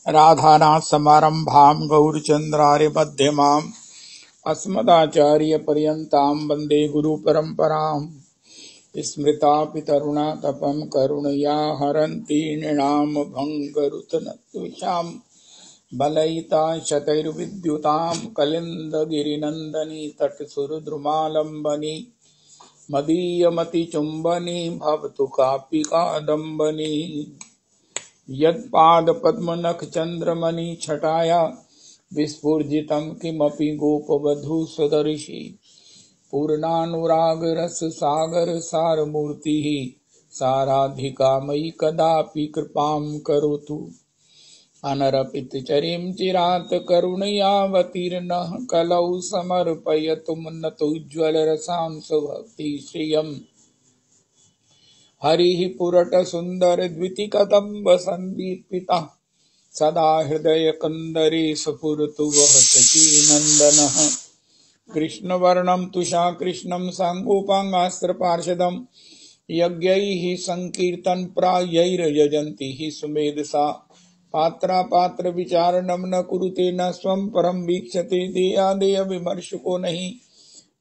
राधानाथ समारंभां गौरचन्द्रार्यमध्यमाम् अस्मदाचार्यपर्यन्तां वन्दे गुरुपरम्पराम्। स्मृतापितरुणा तपं करुणया हरन्ति नृणां भङ्गरुतनत्विषाम् बलयिता शतैर्विद्युतां कलिन्दगिरिनन्दनी तटसुरद्रुमालम्बनी मदीयमतिचुम्बनी भवतु कापि कादम्बनी। यत्पादपद्मनखचन्द्रमणि छटाया विस्फुजितं किमपि गोपवधूसदर्शि पूर्णानुरागरससागरसारमूर्तिः साराधिका मयि कदापि कृपां करोतु। अनरपितचरीं चिरात् करुणयावतीर्णः कलौ समर्पयतु मुन्नतोज्ज्वलरसां स्वभक्तिश्रियम्। हरिः पुरटसुन्दरद्वितिकदम्ब सन्दीपितः सदा हृदयकन्दरे स्फुरतु वः शचीनन्दनः। कृष्णवर्णं तुषाकृष्णं साङ्गोपाङ्गास्त्रपार्षदं यज्ञैः सङ्कीर्तनप्रायैर्यजन्ति हि सुमेधसा। पात्रापात्रविचारणं न कुरुते न स्वं परं वीक्षते देयादेयविमर्शको नहि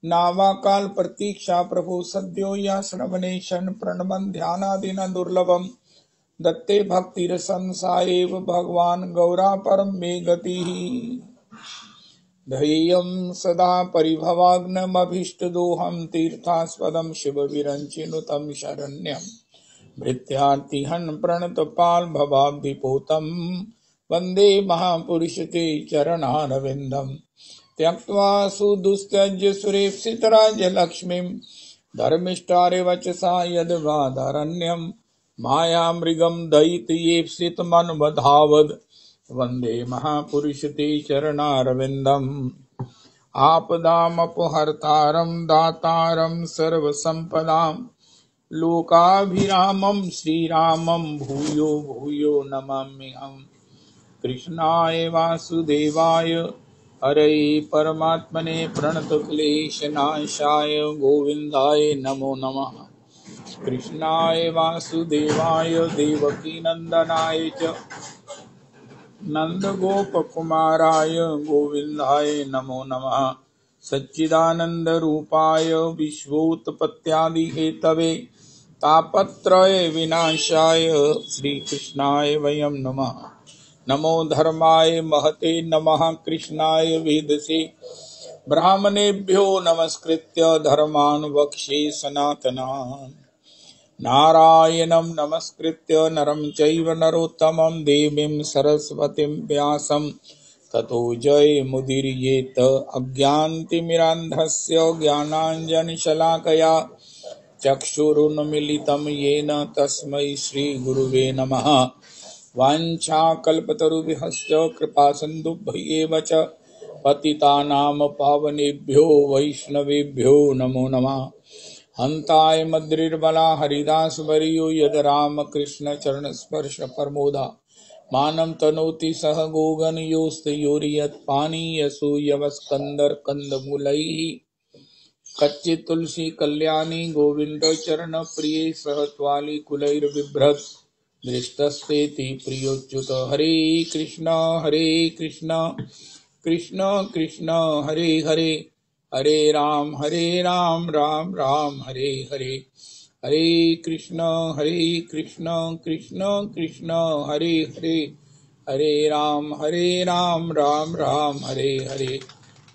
नावाकाल प्रतीक्षा प्रभु सद्यो या श्रवणे क्षण प्रणमन ध्यानादिना दुर्लभम दत्ते भक्तिरसं सा एव भगवान् गौरा परं मे गतिः। ध्येयं सदा परिभवाग्नमभीष्टदोहं तीर्थास्पदं शिवविरञ्चिनुतं शरण्यं भृत्यार्तिहन् प्रणतपाल भवाब्धिपोतं वन्दे महापुरुष ते चरणारविन्दम्। त्यक्त्वा सुदुस्त्यज्य सुरेप्सितराज्यलक्ष्मीं धर्मिष्ठारिवचसा यद्वादारण्यं मायामृगं दयितयेप्सितमन्वधावद् वन्दे महापुरुष ते चरणारविन्दम्। आपदामपहर्तारं दातारं सर्वसम्पदां लोकाभिरामं श्रीरामं भूयो भूयो नमाम्यहम्। कृष्णाय वासुदेवाय हरये परमात्मने प्रणतक्लेशनाशाय गोविन्दाय नमो नमः। कृष्णाय वासुदेवाय देवकीनन्दनाय च नन्दगोपकुमाराय गोविन्दाय नमो नमः। सच्चिदानन्दरूपाय विश्वोत्पत्त्यादिहेतवे तापत्रय विनाशाय श्रीकृष्णाय वयं नमः। नमो धर्माय महते नमः कृष्णाय वेदसे ब्राह्मणेभ्यो नमस्कृत्य धर्मान् वक्ष्ये सनातनान्। नारायणं नमस्कृत्य नरं चैव नरोत्तमं देवीं सरस्वतीं व्यासं ततो जयमुदीरयेत। अज्ञानतिमिरान्धस्य ज्ञानाञ्जनशलाकया चक्षुरुन्मीलितं येन तस्मै श्रीगुरुवे नमः। वाञ्छाकल्पतरुभ्यश्च कृपासिन्धुभ्येव च पतितानां पावनेभ्यो वैष्णवेभ्यो नमो नमः। हन्ताय मद्रिर्बला हरिदासवर्यो यद रामकृष्णचरणस्पर्श परमोदा मानं तनोति सह गोगणयोस्तयोर्यत्पानीयसो यवस्कन्दर्कन्दमूलैः कच्चित् तुलसी कल्याणी गोविंद चरण प्रिय सह त्वालिकुलैर्बिभ्रत् दृष्टस्तेति प्रियोच्युत। हरे कृष्ण कृष्ण कृष्ण हरे हरे हरे राम राम राम हरे हरे। हरे कृष्ण कृष्ण कृष्ण हरे हरे हरे राम राम राम हरे हरे।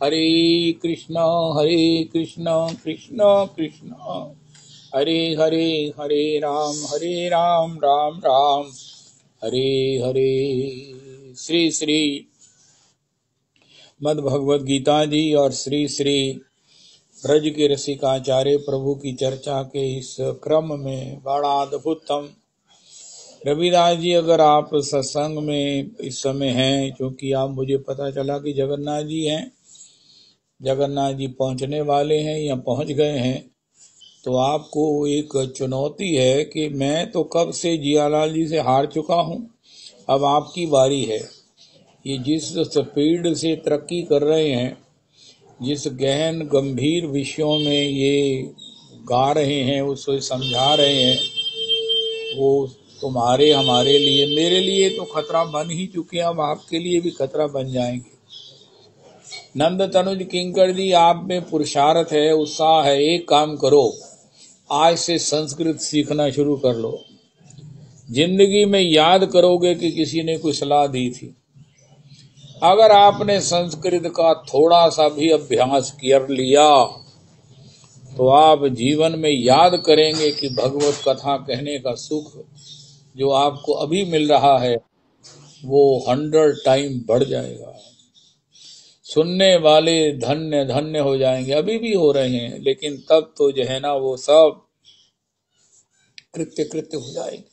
हरे कृष्ण कृष्ण कृष्ण हरे हरे हरे राम राम राम हरे हरे। श्री श्री मद् भगवद गीता जी और श्री श्री ब्रज के रसिकाचार्य प्रभु की चर्चा के इस क्रम में बड़ा अद्भुतम रविदास जी, अगर आप सत्संग में इस समय हैं, क्योंकि आप मुझे पता चला कि जगन्नाथ जी हैं, जगन्नाथ जी पहुंचने वाले हैं या पहुंच गए हैं, तो आपको एक चुनौती है कि मैं तो कब से जियालाल जी से हार चुका हूं, अब आपकी बारी है। ये जिस स्पीड से तरक्की कर रहे हैं, जिस गहन गंभीर विषयों में ये गा रहे हैं, उसको समझा रहे हैं, वो तुम्हारे हमारे लिए, मेरे लिए तो खतरा बन ही चुके हैं, अब आपके लिए भी खतरा बन जाएंगे। नंद तनुज किंकर जी, आप में पुरुषार्थ है, उत्साह है, एक काम करो, आज से संस्कृत सीखना शुरू कर लो। जिंदगी में याद करोगे कि किसी ने कोई सलाह दी थी। अगर आपने संस्कृत का थोड़ा सा भी अभ्यास कर लिया तो आप जीवन में याद करेंगे कि भगवत कथा कहने का सुख जो आपको अभी मिल रहा है वो 100 टाइम बढ़ जाएगा। सुनने वाले धन्य धन्य हो जाएंगे, अभी भी हो रहे हैं, लेकिन तब तो जो है ना वो सब कृत्य कृत्य हो जाएंगे।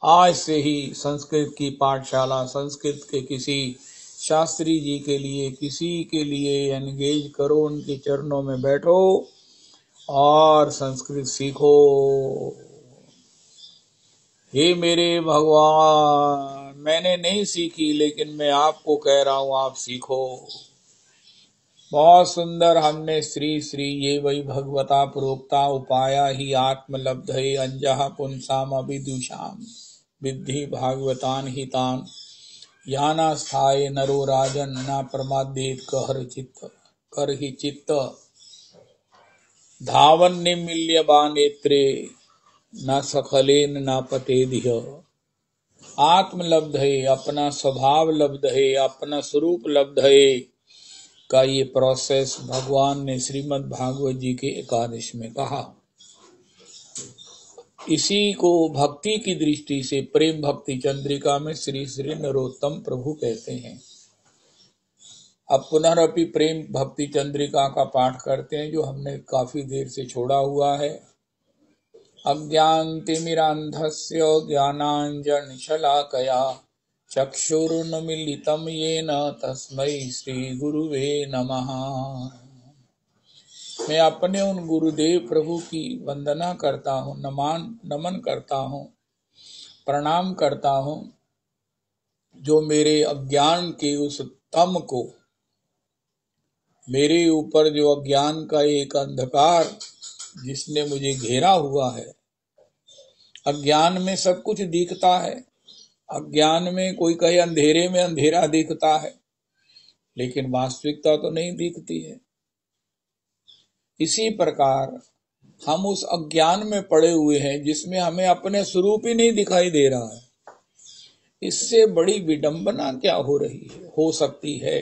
आज से ही संस्कृत की पाठशाला, संस्कृत के किसी शास्त्री जी के लिए, किसी के लिए एंगेज करो, उनके चरणों में बैठो और संस्कृत सीखो। हे मेरे भगवान, मैंने नहीं सीखी लेकिन मैं आपको कह रहा हूं आप सीखो। बहुत सुंदर। हमने श्री श्री ये वही भगवता प्रोक्ता उपाया ही आत्मलब्धये अंजः पुंसाम अभिदुषाम विद्धि भागवतान हितान यानास्थाये नरो राजन न प्रमादेत कर ही चित्त धावन निमिल्यबा नेत्रे न सखलेन न पतेदिह। आत्मलब्ध है, अपना स्वभाव लब्ध है, अपना स्वरूप लब्ध है का ये प्रोसेस भगवान ने श्रीमद् भागवत जी के 11 में कहा। इसी को भक्ति की दृष्टि से प्रेम भक्ति चंद्रिका में श्री श्री नरोत्तम प्रभु कहते हैं। अब पुनरअपि प्रेम भक्ति चंद्रिका का पाठ करते हैं, जो हमने काफी देर से छोड़ा हुआ है। अज्ञानतिमिरान्धस्य ज्ञानाञ्जनशलाकया चक्षुरुन्मीलितं येन तस्मै श्रीगुरुवे नमः। मैं अपने उन गुरुदेव प्रभु की वंदना करता हूँ, नमन करता हूँ, प्रणाम करता हूँ, जो मेरे अज्ञान के उस तम को, मेरे ऊपर जो अज्ञान का एक अंधकार जिसने मुझे घेरा हुआ है। अज्ञान में सब कुछ दिखता है, अज्ञान में कोई कहे अंधेरे में अंधेरा दिखता है, लेकिन वास्तविकता तो नहीं दिखती है। इसी प्रकार हम उस अज्ञान में पड़े हुए हैं जिसमें हमें अपने स्वरूप ही नहीं दिखाई दे रहा है। इससे बड़ी विडंबना क्या हो रही है, हो सकती है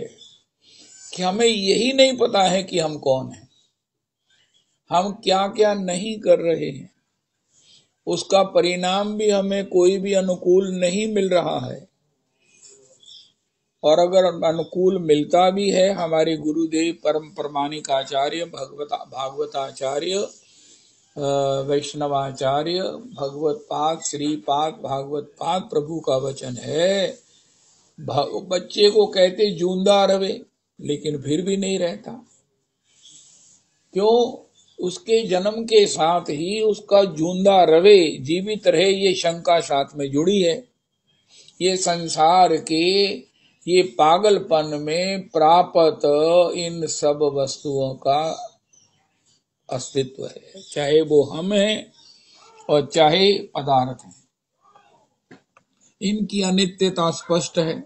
कि हमें यही नहीं पता है कि हम कौन हैं, हम क्या क्या नहीं कर रहे हैं, उसका परिणाम भी हमें कोई भी अनुकूल नहीं मिल रहा है। और अगर अनुकूल मिलता भी है, हमारे गुरुदेव परम प्रमाणिक आचार्य भागवताचार्य वैष्णवाचार्य भगवत पाद श्रीपाद भागवत पाद प्रभु का वचन है। बच्चे को कहते जूंदा रवे, लेकिन फिर भी नहीं रहता। क्यों? उसके जन्म के साथ ही उसका जूंदा रवे, जीवित रहे, ये शंका साथ में जुड़ी है। ये संसार के ये पागलपन में प्राप्त इन सब वस्तुओं का अस्तित्व है, चाहे वो हम हैं और चाहे पदार्थ हैं। इनकी अनित्यता स्पष्ट है।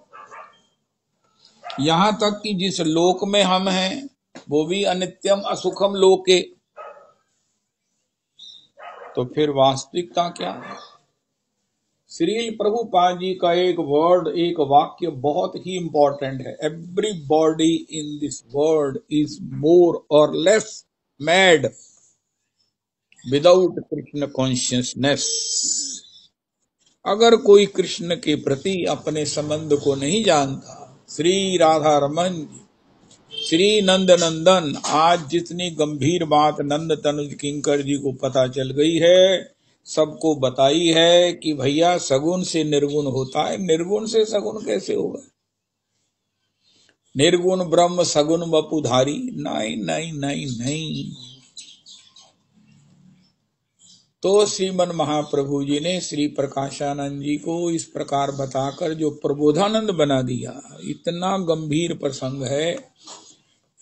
यहाँ तक कि जिस लोक में हम हैं वो भी अनित्यम असुखम लोके, तो फिर वास्तविकता क्या है? श्रील प्रभुपाद जी का एक वर्ड, एक वाक्य बहुत ही इंपॉर्टेंट है। Everybody in this world is more और less mad without Krishna consciousness. अगर कोई कृष्ण के प्रति अपने संबंध को नहीं जानता, श्री राधा रमन, श्री नंद नंदन, आज जितनी गंभीर बात नंद तनुज किंकर जी को पता चल गई है, सबको बताई है कि भैया सगुण से निर्गुण होता है, निर्गुण से सगुण कैसे होगा? निर्गुण ब्रह्म सगुण वपुधारी, नहीं नहीं नहीं नहीं। तो श्रीमन महाप्रभु जी ने श्री प्रकाशानंद जी को इस प्रकार बताकर जो प्रबोधानंद बना दिया। इतना गंभीर प्रसंग है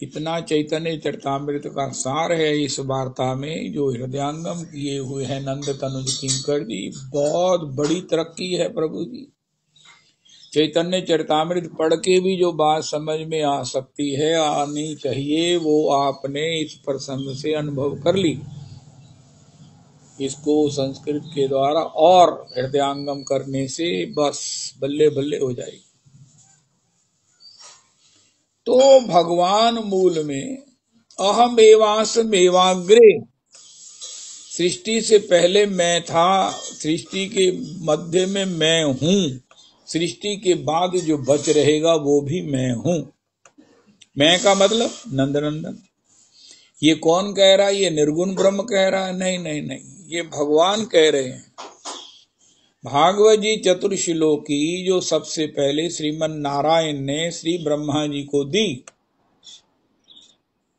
इतना चैतन्य चरितामृत का सार है इस वार्ता में जो हृदयांगम किए हुए हैं नंद तनुज किंकर जी। बहुत बड़ी तरक्की है प्रभु जी। चैतन्य चरितामृत पढ़ के भी जो बात समझ में आ सकती है, आनी चाहिए, वो आपने इस प्रसंग से अनुभव कर ली। इसको संस्कृत के द्वारा और हृदयांगम करने से बस बल्ले बल्ले हो जाएगी। तो भगवान मूल में अहम एवासम एवाग्रे, सृष्टि से पहले मैं था, सृष्टि के मध्य में मैं हूं, सृष्टि के बाद जो बच रहेगा वो भी मैं हूं। मैं का मतलब नंदनंदन। ये कौन कह रहा है? ये निर्गुण ब्रह्म कह रहा है? नहीं नहीं नहीं, ये भगवान कह रहे हैं। भागवत जी चतुर्श्लोकी जो सबसे पहले श्रीमन नारायण ने श्री ब्रह्मा जी को दी।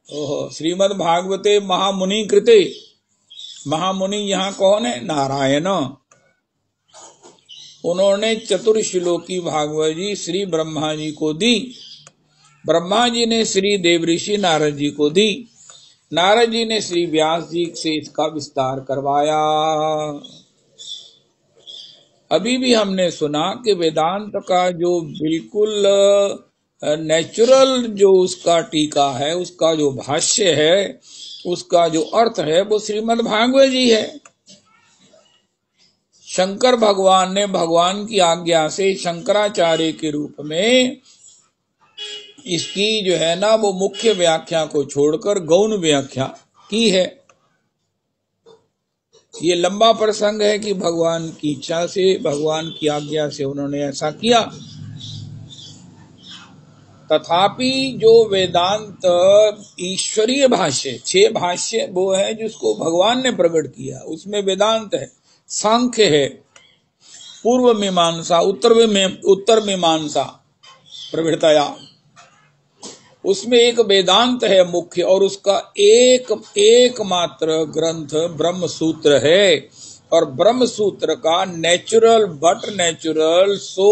ओहो, श्रीमद भागवते महामुनि कृते, महामुनि यहाँ कौन है? नारायण। उन्होंने चतुर्श्लोकी भागवत जी श्री ब्रह्मा जी को दी। ब्रह्मा जी ने श्री देवऋषि नारद जी को दी। नारद जी ने श्री व्यास जी से इसका विस्तार करवाया। अभी भी हमने सुना कि वेदांत का जो बिल्कुल नेचुरल जो उसका टीका है, उसका जो भाष्य है, उसका जो अर्थ है, वो श्रीमद् भागवत जी है। शंकर भगवान ने भगवान की आज्ञा से शंकराचार्य के रूप में इसकी जो है ना वो मुख्य व्याख्या को छोड़कर गौण व्याख्या की है। ये लंबा प्रसंग है कि भगवान की इच्छा से, भगवान की आज्ञा से उन्होंने ऐसा किया। तथापि जो वेदांत ईश्वरीय भाष्य, 6 भाष्य वो है जिसको भगवान ने प्रकट किया, उसमें वेदांत है, सांख्य है, पूर्व मीमांसा, उत्तर मीमांसा प्रवृत्तया, उसमें एक वेदांत है मुख्य, और उसका एकमात्र ग्रंथ ब्रह्म सूत्र है। और ब्रह्म सूत्र का natural but natural so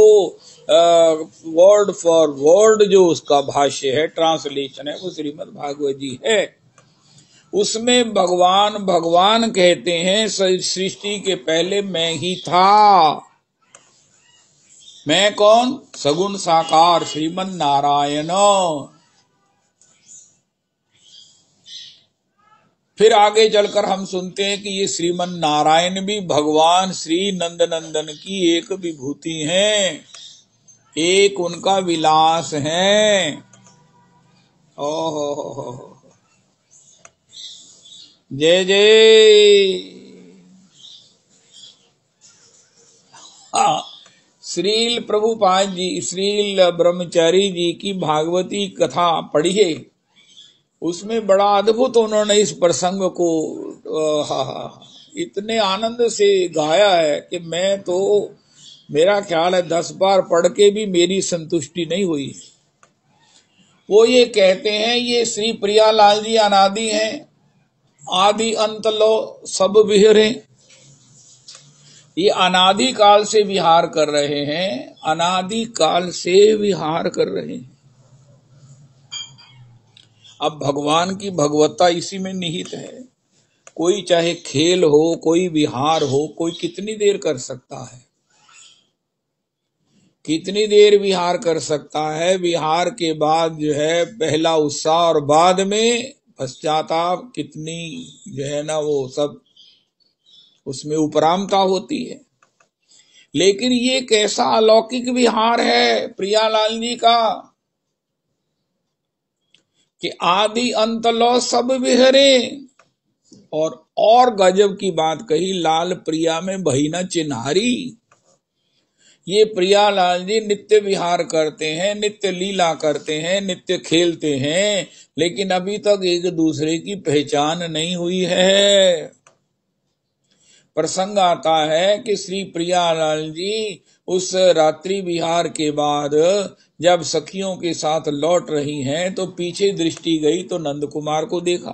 word for word जो उसका भाष्य है, ट्रांसलेशन है, वो श्रीमद् भागवत जी है। उसमें भगवान भगवान कहते हैं सृष्टि के पहले मैं ही था। मैं कौन? सगुण साकार श्रीमन नारायण। फिर आगे चलकर हम सुनते हैं कि ये श्रीमन नारायण भी भगवान श्री नंदनंदन की एक विभूति हैं, एक उनका विलास है। ओहो, जय जय। श्रील प्रभुपाद जी, श्रील ब्रह्मचारी जी की भागवती कथा पढ़िए, उसमें बड़ा अद्भुत उन्होंने इस प्रसंग को इतने आनंद से गाया है कि मैं तो, मेरा ख्याल है 10 बार पढ़ के भी मेरी संतुष्टि नहीं हुई। वो ये कहते हैं, ये श्री प्रियालाल जी अनादि हैं, आदि अंत लो सब विहरे। ये अनादि काल से विहार कर रहे हैं, अनादि काल से विहार कर रहे हैं। अब भगवान की भगवत्ता इसी में निहित है। कोई चाहे खेल हो, कोई विहार हो, कोई कितनी देर कर सकता है, कितनी देर विहार कर सकता है। विहार के बाद जो है पहला उत्साह और बाद में पश्चाताप, कितनी जो है ना वो सब उसमें उपरामता होती है। लेकिन ये कैसा अलौकिक विहार है प्रियालाल जी का कि आदि अंत लो सब विहरे। और गजब की बात कही, लाल प्रिया में बहिना चिन्हारी। ये प्रियालाल जी नित्य विहार करते हैं, नित्य लीला करते हैं, नित्य खेलते हैं, लेकिन अभी तक एक दूसरे की पहचान नहीं हुई है। प्रसंग आता है कि श्री प्रियालाल जी उस रात्रि विहार के बाद जब सखियों के साथ लौट रही हैं तो पीछे दृष्टि गई तो नंद कुमार को देखा।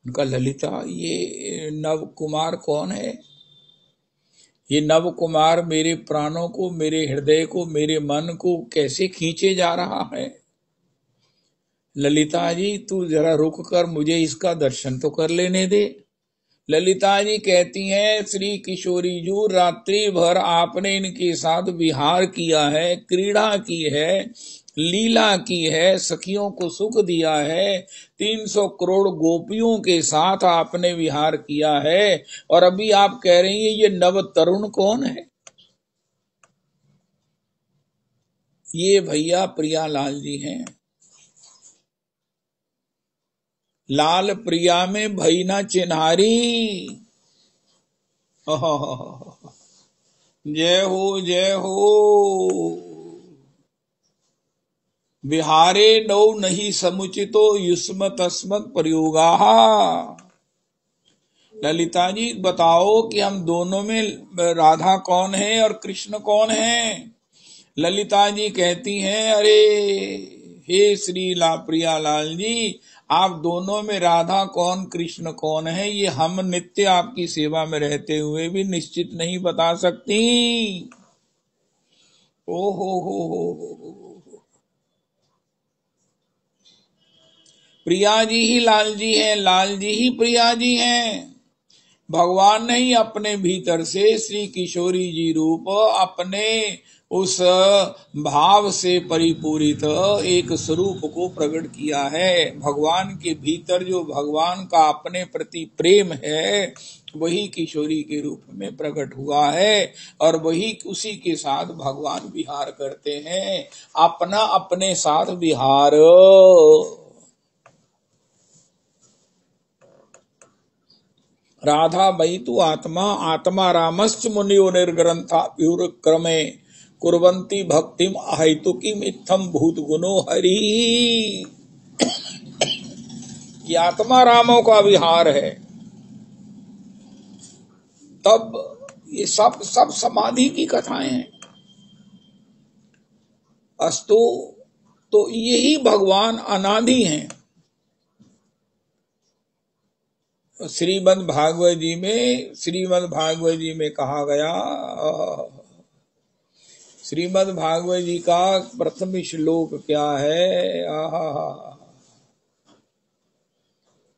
उनका ललिता, ये नव कुमार कौन है? ये नव कुमार मेरे प्राणों को, मेरे हृदय को, मेरे मन को कैसे खींचे जा रहा है। ललिता जी तू जरा रुक कर मुझे इसका दर्शन तो कर लेने दे। ललिता जी कहती हैं, श्री किशोरी जू रात्रि भर आपने इनके साथ विहार किया है, क्रीड़ा की है, लीला की है, सखियों को सुख दिया है, 300 करोड़ गोपियों के साथ आपने विहार किया है, और अभी आप कह रही हैं ये नव तरुण कौन है? ये भैया प्रियालाल जी हैं। लाल प्रिया में भई ना चिन्हारी। जय हो जय हो। विहारे नौ नहीं समुचितो युष्म तस्मत् प्रयोगा। ललिता जी बताओ कि हम दोनों में राधा कौन है और कृष्ण कौन है? ललिता जी कहती हैं, अरे हे श्री प्रियालाल जी, आप दोनों में राधा कौन कृष्ण कौन है ये हम नित्य आपकी सेवा में रहते हुए भी निश्चित नहीं बता सकती। ओ हो। प्रिया जी ही लाल जी हैं, लाल जी ही प्रिया जी हैं। भगवान ने ही अपने भीतर से श्री किशोरी जी रूप अपने उस भाव से परिपूरित एक स्वरूप को प्रकट किया है। भगवान के भीतर जो भगवान का अपने प्रति प्रेम है वही किशोरी के रूप में प्रकट हुआ है, और वही उसी के साथ भगवान विहार करते हैं, अपना अपने साथ विहार। राधा वही तू आत्मा, आत्मा रामश्च मुनियो निर्ग्रंथा क्रमे कुर्वन्ति भक्तिम अहेतुकीम इत्थम भूत गुणो हरि। ये आत्मा रामों का विहार है। तब ये सब समाधि की कथाएं हैं। अस्तु, तो यही भगवान अनादि हैं। श्रीमद् भागवत जी में कहा गया, श्रीमद् भागवत जी का प्रथम श्लोक क्या है?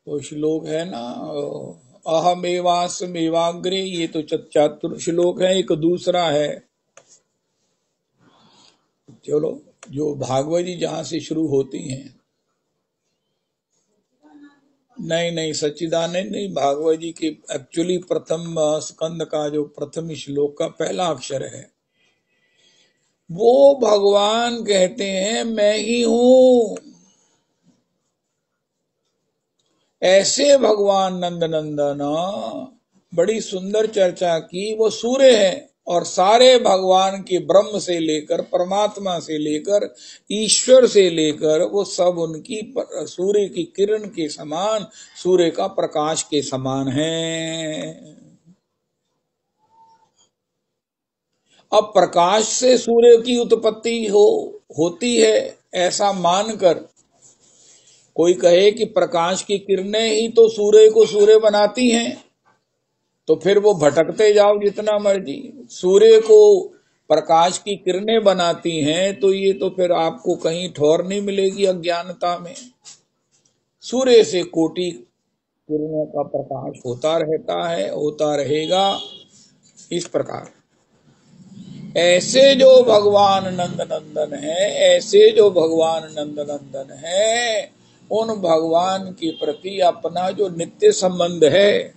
वो श्लोक है ना, अहमेवास्मेवाग्रे, ये तो चतुर श्लोक है। एक दूसरा है, चलो जो भागवत जी जहां से शुरू होती हैं, नहीं सच्चिदानंद नहीं, भागवत जी के एक्चुअली प्रथम स्कंद का जो प्रथम श्लोक का पहला अक्षर है, वो भगवान कहते हैं मैं ही हूं। ऐसे भगवान नंदनंदन बड़ी सुंदर चर्चा की। वो सूर्य है और सारे भगवान के ब्रह्म से लेकर परमात्मा से लेकर ईश्वर से लेकर वो सब उनकी सूर्य की किरण के समान, सूर्य का प्रकाश के समान है। अब प्रकाश से सूर्य की उत्पत्ति होती है ऐसा मानकर कोई कहे कि प्रकाश की किरणें ही तो सूर्य को सूर्य बनाती हैं, तो फिर वो भटकते जाओ जितना मर्जी। सूर्य को प्रकाश की किरणें बनाती हैं तो ये तो फिर आपको कहीं ठौर नहीं मिलेगी अज्ञानता में। सूर्य से कोटि किरणों का प्रकाश होता रहता है, होता रहेगा। इस प्रकार ऐसे जो भगवान नंदनंदन है, उन भगवान के प्रति अपना जो नित्य संबंध है,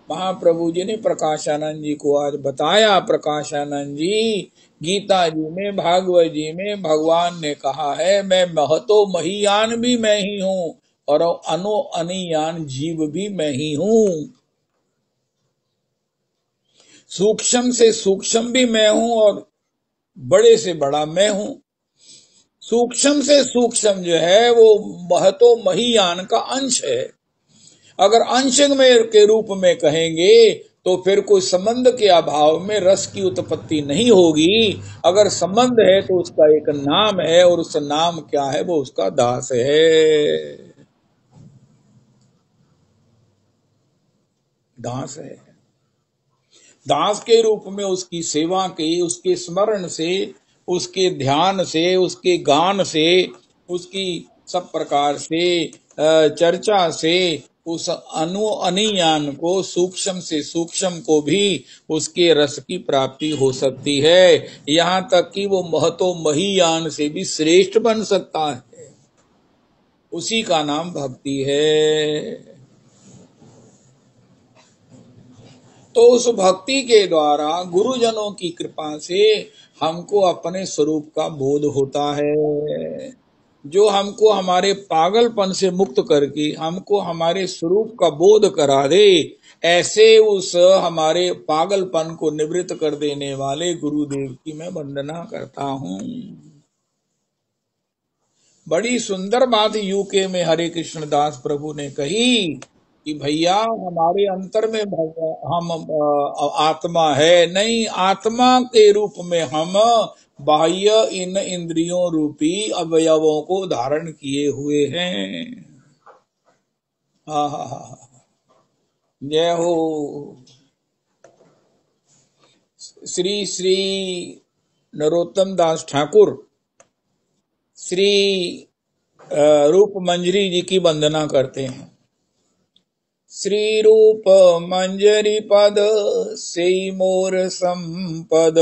महाप्रभु जी ने प्रकाशानंद जी को आज बताया। प्रकाशानंद जी गीता जी में, भागवत जी में भगवान ने कहा है, मैं महतो महीयान भी मैं ही हूँ और अनो अनियान जीव भी मैं ही हूँ। सूक्ष्म से सूक्ष्म भी मैं हूँ और बड़े से बड़ा मैं हूँ। सूक्ष्म से सूक्ष्म जो है वो महतो महीयान का अंश है। अगर अंश में के रूप में कहेंगे तो फिर कोई संबंध के अभाव में रस की उत्पत्ति नहीं होगी। अगर संबंध है तो उसका एक नाम है, और उस नाम क्या है? वो उसका दास है, दास है। दास के रूप में उसकी सेवा के, उसके स्मरण से, उसके ध्यान से, उसके गान से, उसकी सब प्रकार से चर्चा से उस अनुयान को, सूक्ष्म से सूक्ष्म को भी उसके रस की प्राप्ति हो सकती है। यहाँ तक कि वो महतो महीयान से भी श्रेष्ठ बन सकता है। उसी का नाम भक्ति है। तो उस भक्ति के द्वारा गुरुजनों की कृपा से हमको अपने स्वरूप का बोध होता है, जो हमको हमारे पागलपन से मुक्त करके हमको हमारे स्वरूप का बोध करा दे। ऐसे उस हमारे पागलपन को निवृत्त कर देने वाले गुरुदेव की मैं वंदना करता हूँ। बड़ी सुंदर बात यूके में हरे कृष्ण दास प्रभु ने कही कि भैया हमारे अंतर में हम आत्मा है नहीं, आत्मा के रूप में हम बाह्य इन इंद्रियों रूपी अवयवों को धारण किए हुए हैं। जय हो। श्री श्री नरोत्तम दास ठाकुर श्री रूप मंजरी जी की वंदना करते हैं। श्री रूप मंजरी पद से मोर संपद,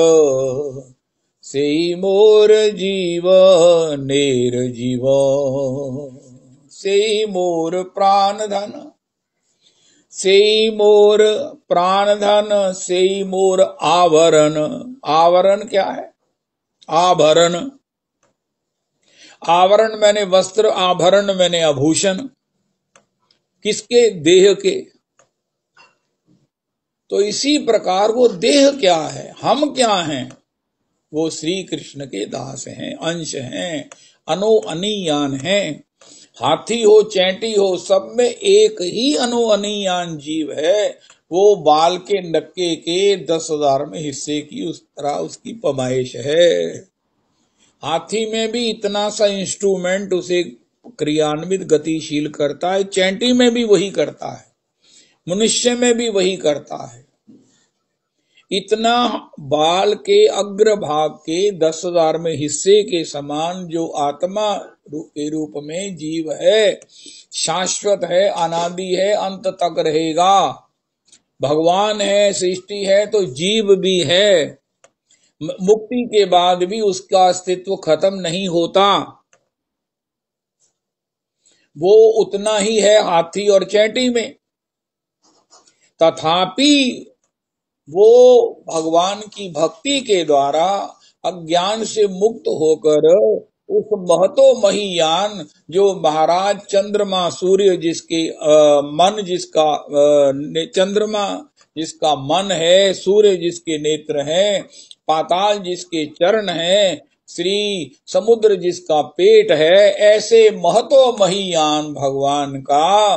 से मोर जीव नेर जीव, से मोर प्राण धन, से मोर प्राण धन, से मोर आवरण। आवरण क्या है? आभरण। आवरण मैंने वस्त्र, आभरण मैंने आभूषण। किसके? देह के। तो इसी प्रकार वो देह क्या है, हम क्या हैं? वो श्री कृष्ण के दास हैं, अंश हैं, अनोअनीयान हैं। हाथी हो चैंटी हो, सब में एक ही अनोअनीयान जीव है। वो बाल के नक्के के 10,000 में हिस्से की उस तरह उसकी पैमाइश है। हाथी में भी इतना सा इंस्ट्रूमेंट उसे क्रियान्वित गतिशील करता है, चैंटी में भी वही करता है, मनुष्य में भी वही करता है। इतना बाल के अग्र भाग के 10,000 में हिस्से के समान जो आत्मा के रूप में जीव है, शाश्वत है, अनादि है, अंत तक रहेगा। भगवान है, सृष्टि है, तो जीव भी है। मुक्ति के बाद भी उसका अस्तित्व खत्म नहीं होता। वो उतना ही है हाथी और चैंटी में। तथापि वो भगवान की भक्ति के द्वारा अज्ञान से मुक्त होकर उस महतो महीयान, जो महाराज चंद्रमा सूर्य जिसके मन जिसका चंद्रमा जिसका मन है, सूर्य जिसके नेत्र हैं, पाताल जिसके चरण हैं, श्री समुद्र जिसका पेट है, ऐसे महतो महीयान भगवान का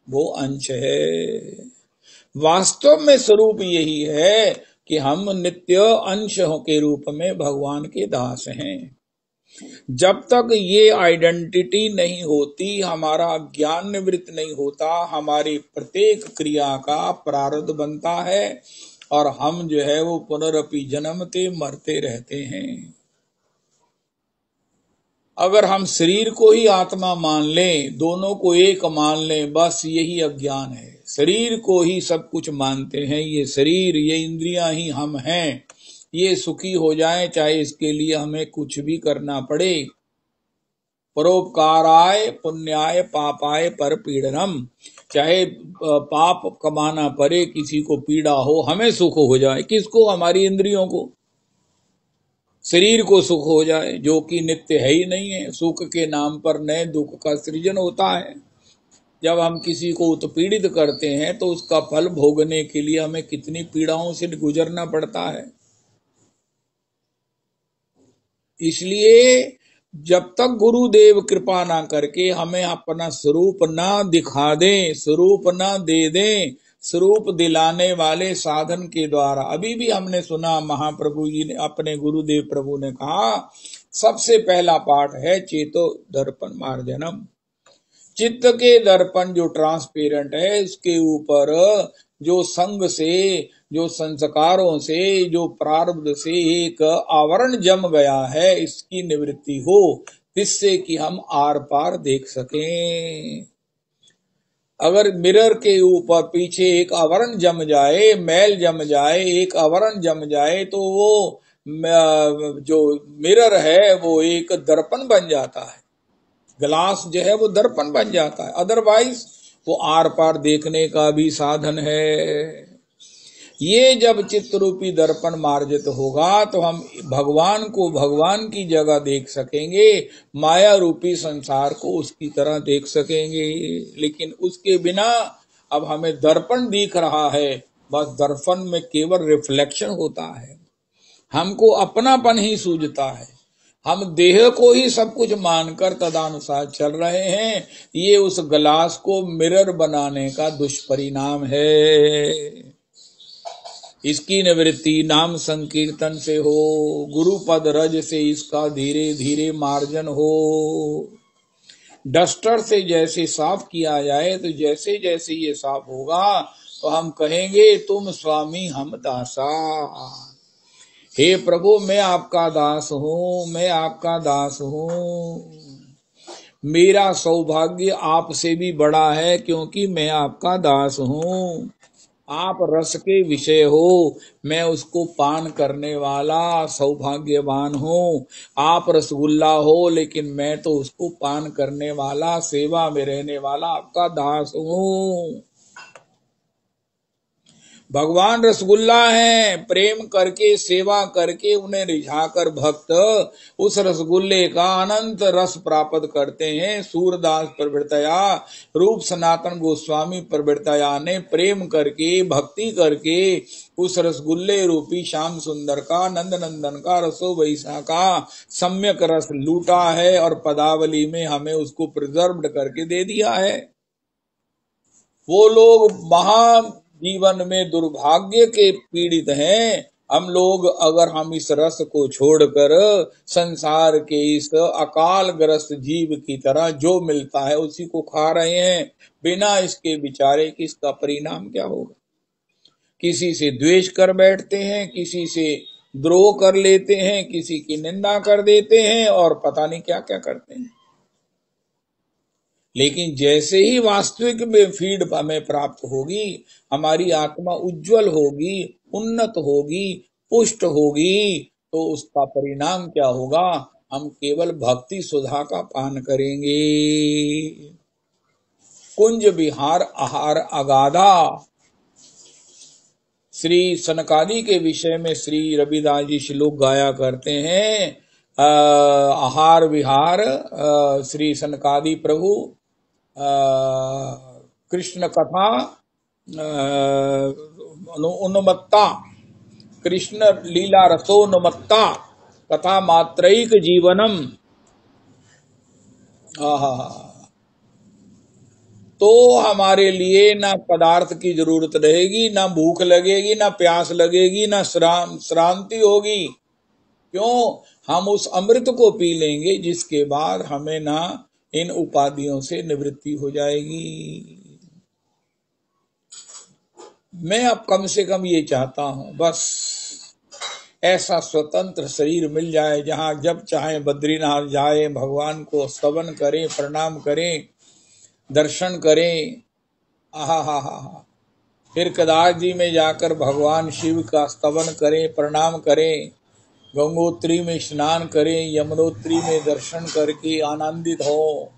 वो अंश है। वास्तव में स्वरूप यही है कि हम नित्य अंश के रूप में भगवान के दास हैं। जब तक ये आइडेंटिटी नहीं होती, हमारा ज्ञान निवृत्त नहीं होता, हमारी प्रत्येक क्रिया का प्रारब्ध बनता है और हम जो है वो पुनरपि जन्मते मरते रहते हैं। अगर हम शरीर को ही आत्मा मान लें, दोनों को एक मान लें, बस यही अज्ञान है। शरीर को ही सब कुछ मानते हैं, ये शरीर, ये इंद्रियां ही हम हैं, ये सुखी हो जाए चाहे इसके लिए हमें कुछ भी करना पड़े। परोपकाराय पुण्याय पापाय पर पीड़नम, चाहे पाप कमाना पड़े, किसी को पीड़ा हो, हमें सुख हो जाए। किसको? हमारी इंद्रियों को, शरीर को सुख हो जाए, जो कि नित्य है ही नहीं है। सुख के नाम पर नए दुख का सृजन होता है। जब हम किसी को उत्पीड़ित करते हैं तो उसका फल भोगने के लिए हमें कितनी पीड़ाओं से गुजरना पड़ता है। इसलिए जब तक गुरुदेव कृपा ना करके हमें अपना स्वरूप ना दिखा दें, स्वरूप ना दे दें, स्वरूप दिलाने वाले साधन के द्वारा, अभी भी हमने सुना महाप्रभु जी ने, अपने गुरुदेव प्रभु ने कहा, सबसे पहला पाठ है चेतो दर्पण मार्जनम। चित्त के दर्पण जो ट्रांसपेरेंट है, उसके ऊपर जो संग से, जो संस्कारों से, जो प्रारब्ध से एक आवरण जम गया है, इसकी निवृत्ति हो। जिससे कि हम आर पार देख सकें। अगर मिरर के ऊपर पीछे एक आवरण जम जाए, मैल जम जाए, एक आवरण जम जाए, तो वो जो मिरर है वो एक दर्पण बन जाता है, ग्लास जो है वो दर्पण बन जाता है, अदरवाइज वो आर पार देखने का भी साधन है। ये जब चित्त रूपी दर्पण मार्जित होगा तो हम भगवान को भगवान की जगह देख सकेंगे, माया रूपी संसार को उसकी तरह देख सकेंगे। लेकिन उसके बिना अब हमें दर्पण दिख रहा है, बस दर्पण में केवल रिफ्लेक्शन होता है, हमको अपनापन ही सूझता है, हम देह को ही सब कुछ मानकर तदानुसार चल रहे हैं। ये उस ग्लास को मिरर बनाने का दुष्परिणाम है। इसकी निवृत्ति नाम संकीर्तन से हो, गुरु पद रज से इसका धीरे धीरे मार्जन हो। डस्टर से जैसे साफ किया जाए तो जैसे जैसे ये साफ होगा तो हम कहेंगे तुम स्वामी हम दासा। हे प्रभु मैं आपका दास हूँ, मैं आपका दास हूँ। मेरा सौभाग्य आपसे भी बड़ा है क्योंकि मैं आपका दास हूँ। आप रस के विषय हो, मैं उसको पान करने वाला सौभाग्यवान हूँ। आप रसगुल्ला हो लेकिन मैं तो उसको पान करने वाला, सेवा में रहने वाला आपका दास हूँ। भगवान रसगुल्ला हैं, प्रेम करके सेवा करके उन्हें रिझाकर भक्त उस रसगुल्ले का अनंत रस प्राप्त करते हैं। सूरदास प्रवृत्तया रूप सनातन गोस्वामी प्रवृत्तया ने प्रेम करके भक्ति करके उस रसगुल्ले रूपी श्याम सुंदर का, नंद नंदन का, रसो वैसा का सम्यक रस लूटा है और पदावली में हमें उसको प्रिजर्व्ड करके दे दिया है। वो लोग महा जीवन में दुर्भाग्य के पीड़ित हैं। हम लोग अगर हम इस रस को छोड़कर संसार के इस अकाल ग्रस्त जीव की तरह जो मिलता है उसी को खा रहे हैं, बिना इसके विचारे कि इसका परिणाम क्या होगा। किसी से द्वेष कर बैठते हैं, किसी से द्रोह कर लेते हैं, किसी की निंदा कर देते हैं और पता नहीं क्या क्या करते हैं। लेकिन जैसे ही वास्तविक में फीड हमें प्राप्त होगी, हमारी आत्मा उज्जवल होगी, उन्नत होगी, पुष्ट होगी, तो उसका परिणाम क्या होगा, हम केवल भक्ति सुधा का पान करेंगे। कुंज विहार आहार अगाधा। श्री सनकादि के विषय में श्री रविदास जी श्लोक गाया करते हैं। आहार विहार श्री सनकादि प्रभु कृष्ण कथा उन्मत्ता, कृष्ण लीला रसोन्मत्ता कथा मात्रैक जीवनम। तो हमारे लिए ना पदार्थ की जरूरत रहेगी, ना भूख लगेगी, ना प्यास लगेगी, ना श्रांति होगी। क्यों? हम उस अमृत को पी लेंगे जिसके बाद हमें ना इन उपाधियों से निवृत्ति हो जाएगी। मैं अब कम से कम ये चाहता हूं, बस ऐसा स्वतंत्र शरीर मिल जाए जहां जब चाहे बद्रीनाथ जाए, भगवान को स्तवन करें, प्रणाम करें, दर्शन करें। आहा हा हा हा। फिर केदार जी में जाकर भगवान शिव का स्तवन करें, प्रणाम करें, गंगोत्री में स्नान करें, यमुनोत्री में दर्शन करके आनंदित हो।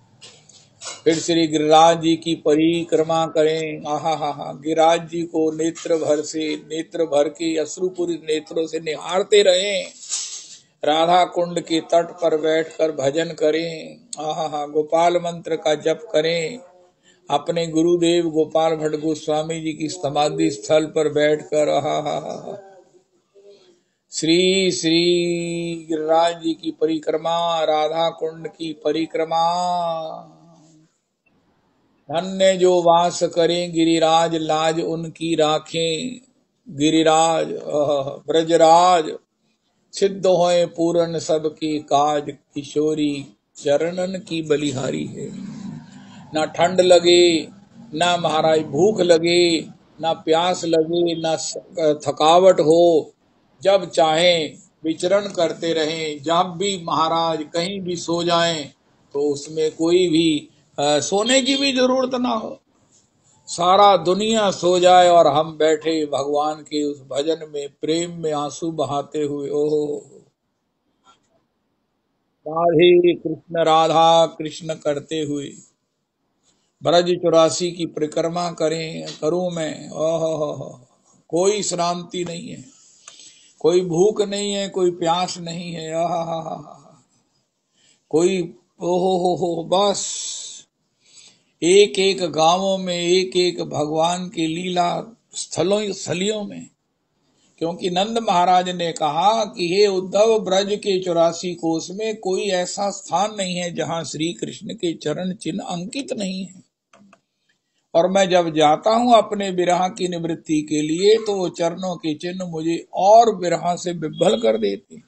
फिर श्री गिरिराज जी की परिक्रमा करें। आहा हा हा। गिरिराज जी को नेत्र भर के अश्रुपूरित नेत्रों से निहारते रहें। राधा कुंड के तट पर बैठकर भजन करें। आहा हा। गोपाल मंत्र का जप करें। अपने गुरुदेव गोपाल भट्ट गोस्वामी जी की समाधि स्थल पर बैठकर आहा हा श्री श्री गिरिराज जी की परिक्रमा, राधा कुंड की परिक्रमा। धन्य जो वास करें गिरिराज, लाज उनकी राखें। गिरिराज ब्रजराज सिद्ध होए पूरन सबके काज, किशोरी चरणन की बलिहारी है। ना ठंड लगे, ना महाराज भूख लगे, ना प्यास लगे, ना थकावट हो, जब चाहे विचरण करते रहें। जब भी महाराज कहीं भी सो जाएं तो उसमें कोई भी सोने की भी जरूरत ना हो, सारा दुनिया सो जाए और हम बैठे भगवान के उस भजन में, प्रेम में आंसू बहाते हुए ओहो राधे कृष्ण राधा कृष्ण करते हुए ब्रज 84 की परिक्रमा करूं मैं। ओहो, कोई श्रांति नहीं है, कोई भूख नहीं है, कोई प्यास नहीं है, कोई ओहो बस एक एक गांवों में, एक एक भगवान की लीला स्थलियों में। क्योंकि नंद महाराज ने कहा कि हे उद्धव, ब्रज के 84 कोस में कोई ऐसा स्थान नहीं है जहां श्री कृष्ण के चरण चिन्ह अंकित नहीं है। और मैं जब जाता हूं अपने विरह की निवृत्ति के लिए तो वो चरणों के चिन्ह मुझे और विरह से विभ्वल कर देते।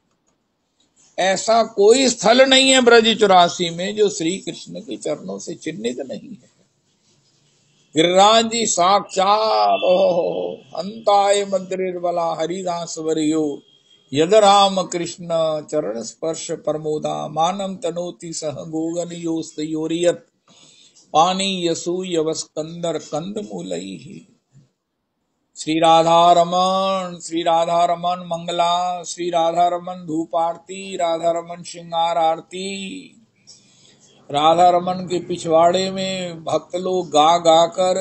ऐसा कोई स्थल नहीं है ब्रज 84 में जो श्री कृष्ण के चरणों से चिन्हित नहीं है। गिरिराज जी साक्षात अंताय मद्रिर्बला हरिदास वर्यो यद राम कृष्ण चरण स्पर्श प्रमोदा मानम तनोति सह गोगन योस्तयोरियत पानी यसूय वस्कंदर कंद मूलई। श्री राधा रमन मंगला, श्री राधा रमन धूप आरती, राधा रमन श्रृंगार आरती। राधा रमन के पिछवाड़े में भक्त लोग गा गा कर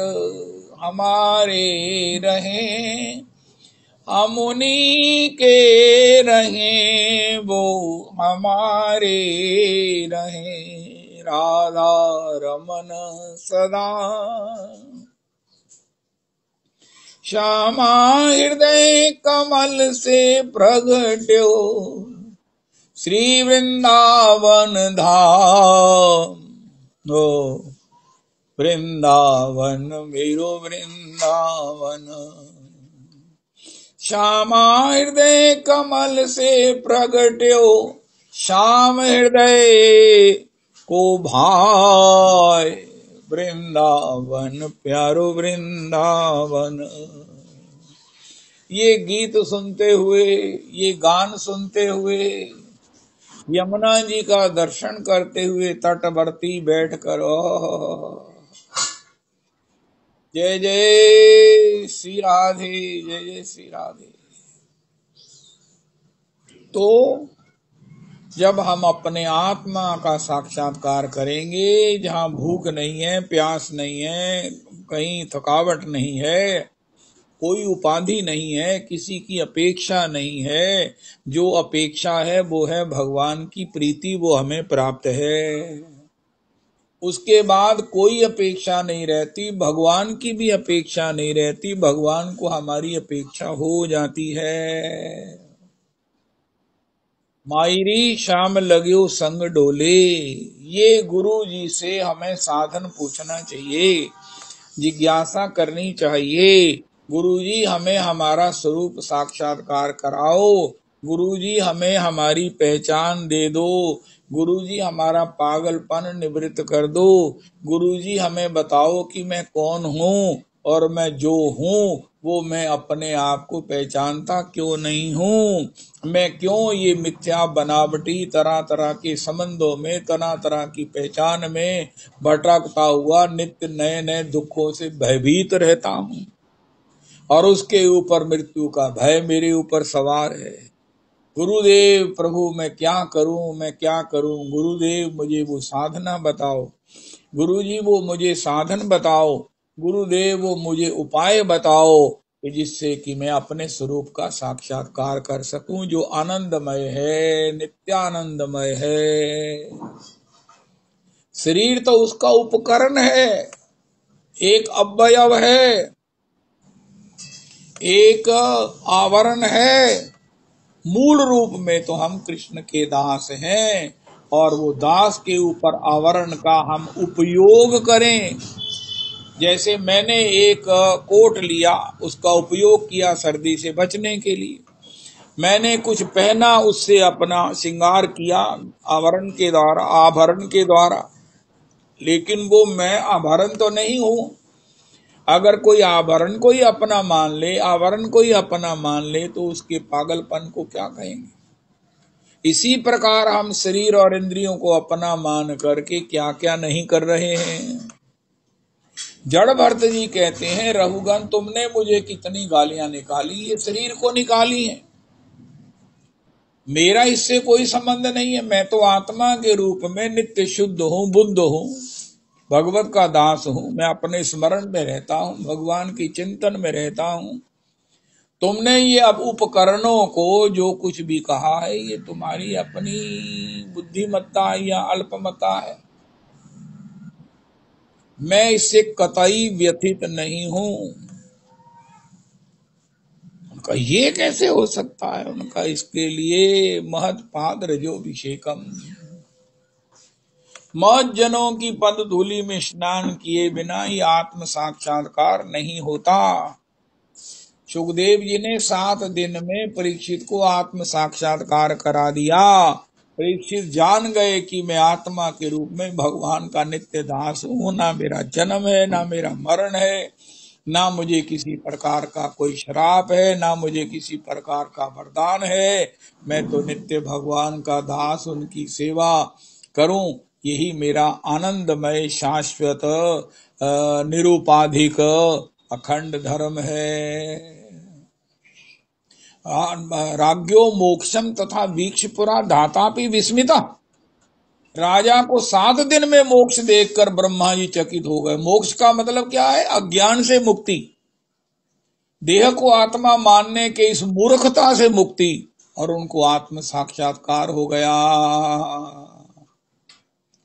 हमारे रहे, हम उन्हीं के रहे, वो हमारे रहे, राधा रमन सदा श्यामा हृदय कमल से प्रगट्यो श्री वृंदावन धाम। ओ वृंदावन मेरो वृंदावन, श्यामा हृदय कमल से प्रगट्यो श्याम हृदय को भाई, वृंदावन प्यारो वृंदावन। ये गीत सुनते हुए, ये गान सुनते हुए, यमुना जी का दर्शन करते हुए तटवर्ती बैठकर जय जय श्री राधे, जय जय श्री राधे। तो जब हम अपने आत्मा का साक्षात्कार करेंगे, जहाँ भूख नहीं है, प्यास नहीं है, कहीं थकावट नहीं है, कोई उपाधि नहीं है, किसी की अपेक्षा नहीं है, जो अपेक्षा है वो है भगवान की प्रीति, वो हमें प्राप्त है। उसके बाद कोई अपेक्षा नहीं रहती, भगवान की भी अपेक्षा नहीं रहती, भगवान को हमारी अपेक्षा हो जाती है। मायरी शाम लग्यो संग डोले, ये गुरु जी से हमें साधन पूछना चाहिए, जिज्ञासा करनी चाहिए। गुरुजी हमें हमारा स्वरूप साक्षात्कार कराओ, गुरुजी हमें हमारी पहचान दे दो, गुरुजी हमारा पागलपन निवृत्त कर दो, गुरुजी हमें बताओ कि मैं कौन हूँ और मैं जो हूँ वो मैं अपने आप को पहचानता क्यों नहीं हूँ। मैं क्यों ये मिथ्या बनावटी तरह तरह के संबंधों में, तरह तरह की पहचान में भटकता हुआ नित्य नए नए दुखों से भयभीत रहता हूँ, और उसके ऊपर मृत्यु का भय मेरे ऊपर सवार है। गुरुदेव प्रभु मैं क्या करूं, मैं क्या करूं, गुरुदेव मुझे वो साधना बताओ, गुरुजी वो मुझे साधन बताओ, गुरुदेव वो मुझे उपाय बताओ कि जिससे कि मैं अपने स्वरूप का साक्षात्कार कर सकूं, जो आनंदमय है, नित्यानंदमय है। शरीर तो उसका उपकरण है, एक अवयव है, एक आवरण है। मूल रूप में तो हम कृष्ण के दास हैं, और वो दास के ऊपर आवरण का हम उपयोग करें। जैसे मैंने एक कोट लिया, उसका उपयोग किया सर्दी से बचने के लिए, मैंने कुछ पहना, उससे अपना श्रृंगार किया आवरण के द्वारा, आभरण के द्वारा, लेकिन वो मैं आभरण तो नहीं हूं। अगर कोई आभरण को ही अपना मान ले, आवरण को ही अपना मान ले, तो उसके पागलपन को क्या कहेंगे। इसी प्रकार हम शरीर और इंद्रियों को अपना मान करके क्या क्या नहीं कर रहे हैं। जड़ भरत जी कहते हैं, रघुगण तुमने मुझे कितनी गालियां निकाली, ये शरीर को निकाली है, मेरा इससे कोई संबंध नहीं है। मैं तो आत्मा के रूप में नित्य शुद्ध हूँ, बुद्ध हूँ, भगवत का दास हूँ। मैं अपने स्मरण में रहता हूँ, भगवान की चिंतन में रहता हूँ। तुमने ये अब उपकरणों को जो कुछ भी कहा है, ये तुम्हारी अपनी बुद्धिमत्ता या अल्पमता है। मैं इससे कतई व्यथित नहीं हूं। उनका ये कैसे हो सकता है? उनका इसके लिए महत्पाद रजोभिषेकम, महत जनों की पद धूलि में स्नान किए बिना ही आत्म साक्षात्कार नहीं होता। सुखदेव जी ने 7 दिन में परीक्षित को आत्म साक्षात्कार करा दिया। परीक्षित जान गए कि मैं आत्मा के रूप में भगवान का नित्य दास हूँ, ना मेरा जन्म है, ना मेरा मरण है, ना मुझे किसी प्रकार का कोई श्राप है, ना मुझे किसी प्रकार का वरदान है। मैं तो नित्य भगवान का दास, उनकी सेवा करूं, यही मेरा आनंदमय शाश्वत निरुपाधिक अखंड धर्म है। राज्ञो मोक्षम तथा वीक्षपुरा धातापि विस्मिता। राजा को 7 दिन में मोक्ष देखकर ब्रह्मा जी चकित हो गए। मोक्ष का मतलब क्या है? अज्ञान से मुक्ति, देह को आत्मा मानने के इस मूर्खता से मुक्ति, और उनको आत्म साक्षात्कार हो गया।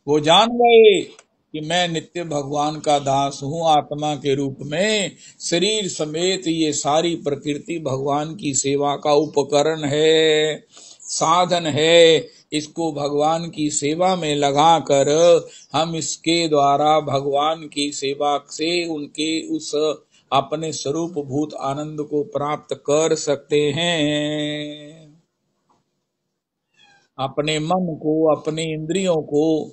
वो जान गए कि मैं नित्य भगवान का दास हूँ, आत्मा के रूप में। शरीर समेत ये सारी प्रकृति भगवान की सेवा का उपकरण है, साधन है। इसको भगवान की सेवा में लगाकर हम इसके द्वारा भगवान की सेवा से उनके उस अपने स्वरूप भूत आनंद को प्राप्त कर सकते हैं। अपने मन को, अपने इंद्रियों को,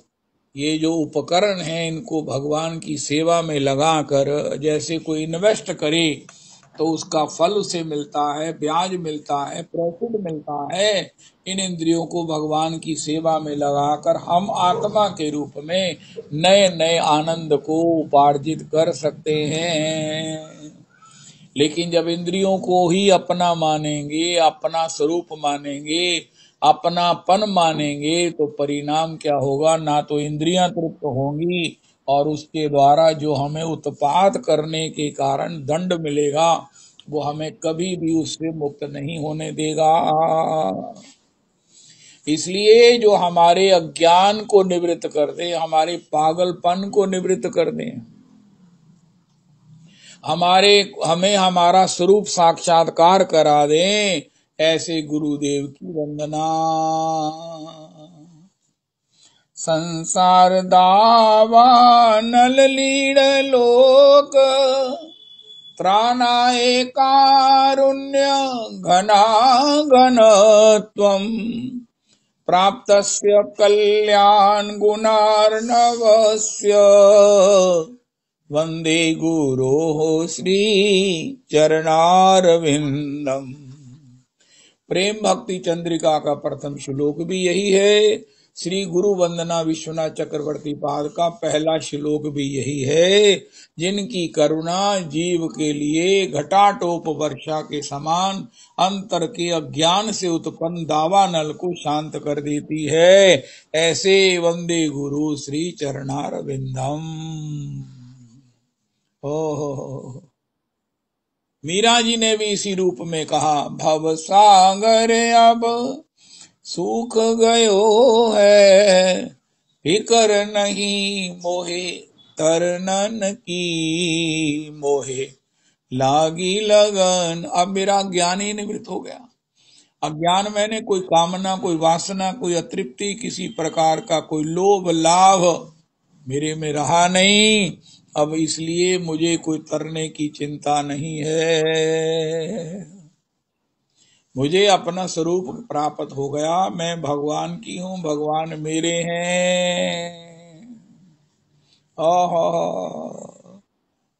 ये जो उपकरण हैं, इनको भगवान की सेवा में लगाकर जैसे कोई इन्वेस्ट करे तो उसका फल उसे मिलता है, ब्याज मिलता है, प्रॉफिट मिलता है। इन इंद्रियों को भगवान की सेवा में लगाकर हम आत्मा के रूप में नए नए आनंद को उपार्जित कर सकते हैं। लेकिन जब इंद्रियों को ही अपना मानेंगे, अपना स्वरूप मानेंगे, अपनापन मानेंगे, तो परिणाम क्या होगा? ना तो इंद्रियां तृप्त होंगी, और उसके द्वारा जो हमें उत्पात करने के कारण दंड मिलेगा, वो हमें कभी भी उससे मुक्त नहीं होने देगा। इसलिए जो हमारे अज्ञान को निवृत्त कर दे, हमारे पागलपन को निवृत्त कर दे, हमें हमारा स्वरूप साक्षात्कार करा दें, ऐसे गुरुदेव की वंदना। संसार दावा नल लीड़ लोक, त्राणाय कारुण्य घना घनत्वम्, प्राप्तस्य कल्याण गुणार्णवस्य, वंदे गुरोः श्री चरणारविंदम। प्रेम भक्ति चंद्रिका का प्रथम श्लोक भी यही है। श्री गुरु वंदना विश्वनाथ चक्रवर्ती पाद का पहला श्लोक भी यही है। जिनकी करुणा जीव के लिए घटाटोप वर्षा के समान अंतर के अज्ञान से उत्पन्न दावा नल को शांत कर देती है, ऐसे वंदे गुरु श्री चरणारविंदम। ओह, मीरा जी ने भी इसी रूप में कहा, भव सागर अब सूख गयो है, फिकर नहीं मोहे तरनन की, मोहे लागी लगन। अब मेरा ज्ञान ही निवृत्त हो गया। अज्ञान मैंने कोई कामना, कोई वासना, कोई अतृप्ति, किसी प्रकार का कोई लोभ लाभ मेरे में रहा नहीं। अब इसलिए मुझे कोई तरने की चिंता नहीं है। मुझे अपना स्वरूप प्राप्त हो गया। मैं भगवान की हूँ, भगवान मेरे हैं।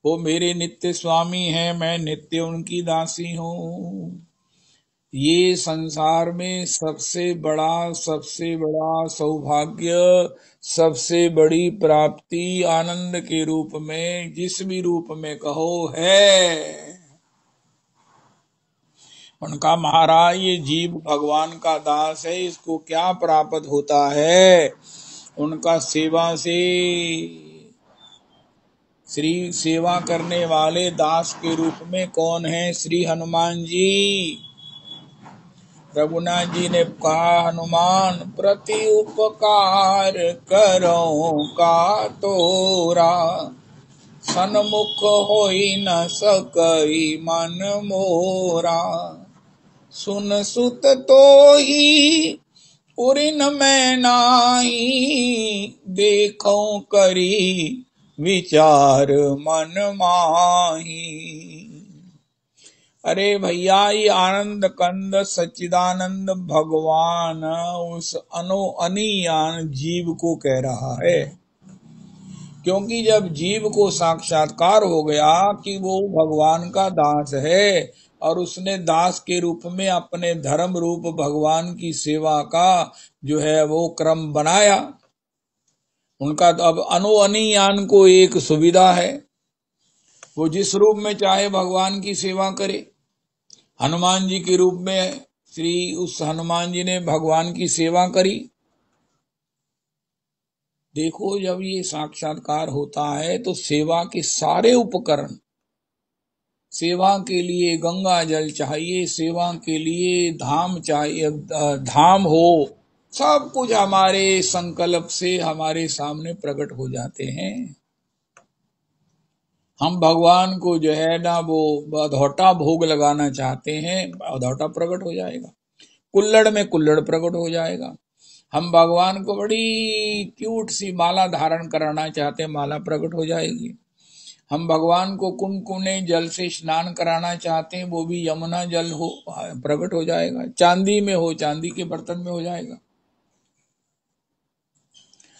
वो मेरे नित्य स्वामी हैं, मैं नित्य उनकी दासी हूँ। ये संसार में सबसे बड़ा सौभाग्य, सबसे बड़ी प्राप्ति आनंद के रूप में, जिस भी रूप में कहो, है। उनका महाराज ये जीव भगवान का दास है, इसको क्या प्राप्त होता है? उनका सेवा से, श्री सेवा करने वाले दास के रूप में कौन है? श्री हनुमान जी। रघुनाथ जी ने कहा, हनुमान प्रति उपकार करो का तोरा, सन्मुख होई न सकई मन मोरा, सुन सुत तो ही उरिन में नाही, देखो करी विचार मन माही। अरे भैया, ये आनंद कंद सच्चिदानंद भगवान उस अनियान जीव को कह रहा है, क्योंकि जब जीव को साक्षात्कार हो गया कि वो भगवान का दास है और उसने दास के रूप में अपने धर्म रूप भगवान की सेवा का जो है वो क्रम बनाया, उनका तो अब अनियान को एक सुविधा है, वो जिस रूप में चाहे भगवान की सेवा करे। हनुमान जी के रूप में उस हनुमान जी ने भगवान की सेवा करी। देखो, जब ये साक्षात्कार होता है तो सेवा के सारे उपकरण, सेवा के लिए गंगा जल चाहिए, सेवा के लिए धाम चाहिए, धाम हो, सब कुछ हमारे संकल्प से हमारे सामने प्रकट हो जाते हैं। हम भगवान को जो है ना वो अधौटा भोग लगाना चाहते हैं, अधौटा प्रकट हो जाएगा, कुल्लड़ में कुल्लड़ प्रकट हो जाएगा। हम भगवान को बड़ी क्यूट सी माला धारण कराना चाहते हैं, माला प्रकट हो जाएगी। हम भगवान को कुमकुमे जल से स्नान कराना चाहते हैं, वो भी यमुना जल हो, प्रकट हो जाएगा। चांदी में हो, चांदी के बर्तन में हो जाएगा।